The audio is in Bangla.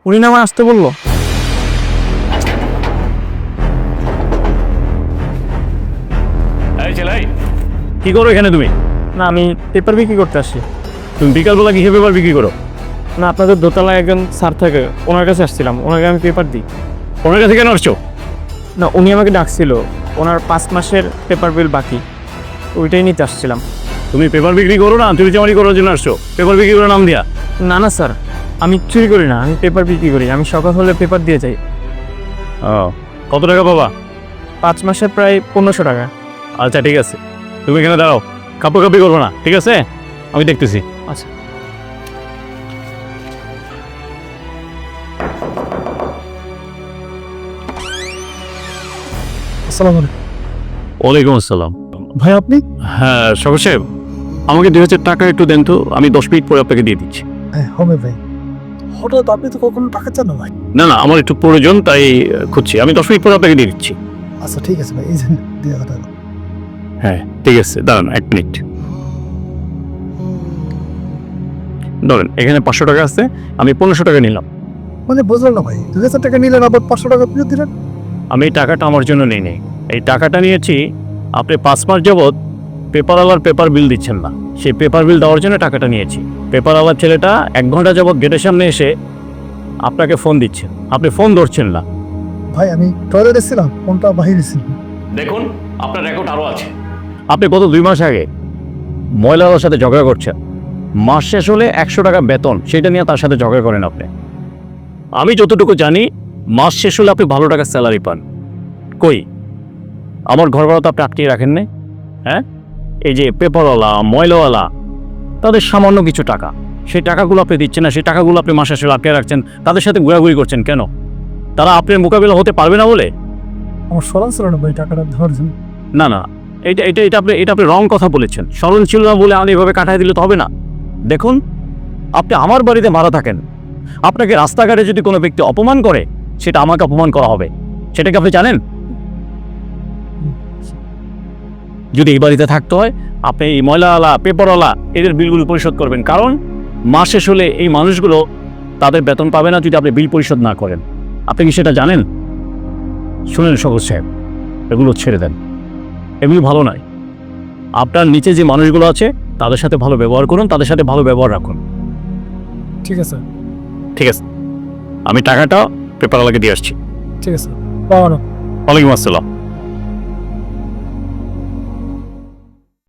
উনি না আমার আসতে বললো। এই ছেলে, কি করো এখানে তুমি? না, আমি পেপার বিক্রি করতে আসছি। তুমি বিকালবেলা কিসে পেপার বিক্রি করো? না, আপনাদের দোতলায় একজন স্যার থাকে, ওনার কাছে আসছিলাম, ওনাকে আমি পেপার দিই। ওনার কাছে কেন আসছো? না, উনি আমাকে ডাকছিল, ওনার 5 মাসের পেপার বিল বাকি, ওইটাই নিতে আসছিলাম। তুমি পেপার বিক্রি করো না, চুরি চামারি করার জন্য আসছো? পেপার বিক্রি করে নাম দিয়া? না না স্যার, আমি চুরি করি না, আমি পেপার বিক্রি করি। আমি সকাল হলে পেপার দিয়ে যাই। কত টাকা পাবা? 5 মাসে প্রায় 1500 টাকা। আচ্ছা ঠিক আছে, তুমি এখানে দাঁড়াও, কাপড় করবো না, ঠিক আছে? আমি দেখতেছি। আচ্ছা। আসসালামু আলাইকুম। ওয়ালাইকুম আসসালাম। ভাই আপনি? হ্যাঁ সবর সাহেব, আমাকে 2000 টাকা একটু দেন তো, আমি 10 মিনিট পরে আপনাকে দিয়ে দিচ্ছি। হ্যাঁ হবে ভাই। হঠাৎ আপনি তো কখনো টাকা চান না ভাই। না না, আমার একটু প্রয়োজন, তাই খুঁজছি। আমি 10 মিনিট পরে আপনাকে দিয়ে দিচ্ছি। আচ্ছা ঠিক আছে ভাই, এই যে 2000 টাকা। হ্যাঁ ঠিক আছে, দাঁড়ান 1 মিনিট। ধরেন এখানে 500 টাকা আছে, আমি 1500 টাকা নিলাম। মানে বুঝলাম না ভাই, 2000 টাকা নিলেন আবার 500 টাকা ফেরত দিলেন। আমি এই টাকাটা আমার জন্য নেই নেই, এই টাকাটা নিয়েছি আপনি 5 মাস যাবৎ পেপারওয়ালার পেপার বিল দিচ্ছেন না, সেই পেপার বিল দেওয়ার জন্য টাকাটা নিয়েছি। পেপারওয়ালার ছেলেটা 1 ঘন্টা যাবৎ গেটের সামনে এসে আপনাকে ফোন দিচ্ছেন, আপনি ফোন ধরছেন না। ভাই আমি টয়লেটে ছিলাম, ফোনটা বাহিরে ছিল। দেখুন আপনার রেকর্ড আরও আছে। আপনি গত 2 মাস আগে মহিলার সাথে ঝগড়া করছেন, মাস শেষ হলে 100 টাকা বেতন, সেটা নিয়ে তার সাথে ঝগড়া করেন আপনি। আমি যতটুকু জানি মাস শেষ হলে আপনি ভালো টাকার স্যালারি পান। কই আমার ঘর ভাড়া তো আপনি আটকিয়ে রাখেন না? হ্যাঁ, এই যে পেপারওয়ালা ময়লাওয়ালা তাদের সামান্য কিছু টাকা, সেই টাকাগুলো আপনি দিচ্ছেন না, সেই টাকাগুলো আপনি মাস শেষে আটকে রাখছেন, তাদের সাথে ঘোরাঘুরি করছেন কেন? তারা আপনার মোকাবিলা হতে পারবে না বলে? আমার স্মরণ ছিল না ভাই টাকাটা দেওয়ার জন্য। না না, এটা আপনি রং কথা বলেছেন। স্মরণ ছিল না বলে আমি এভাবে কাটাই দিলে তো হবে না। দেখুন, আপনি আমার বাড়িতে ভাড়া থাকেন, আপনাকে রাস্তাঘাটে যদি কোনো ব্যক্তি অপমান করে, সেটা আমাকে অপমান করা হবে, সেটা কি আপনি জানেন? যদি এই বাড়িতে থাকতে হয়, আপনি এই ময়লাওয়ালা পেপারওয়ালা এদের বিলগুলো পরিশোধ করবেন, কারণ মাস শেষ হলে এই মানুষগুলো তাদের বেতন পাবে না যদি আপনি বিল পরিশোধ না করেন। আপনি কি সেটা জানেন? শুনেন সবুজ সাহেব, এগুলো ছেড়ে দেন, এগুলো ভালো নয়। আপনার নিচে যে মানুষগুলো আছে তাদের সাথে ভালো ব্যবহার করুন, তাদের সাথে ভালো ব্যবহার রাখুন। ঠিক আছে ঠিক আছে, আমি টাকাটা পেপারওয়ালাকে দিয়ে আসছি। ঠিক আছে, পাওয়া না। ওয়ালাইকুম আসসালাম।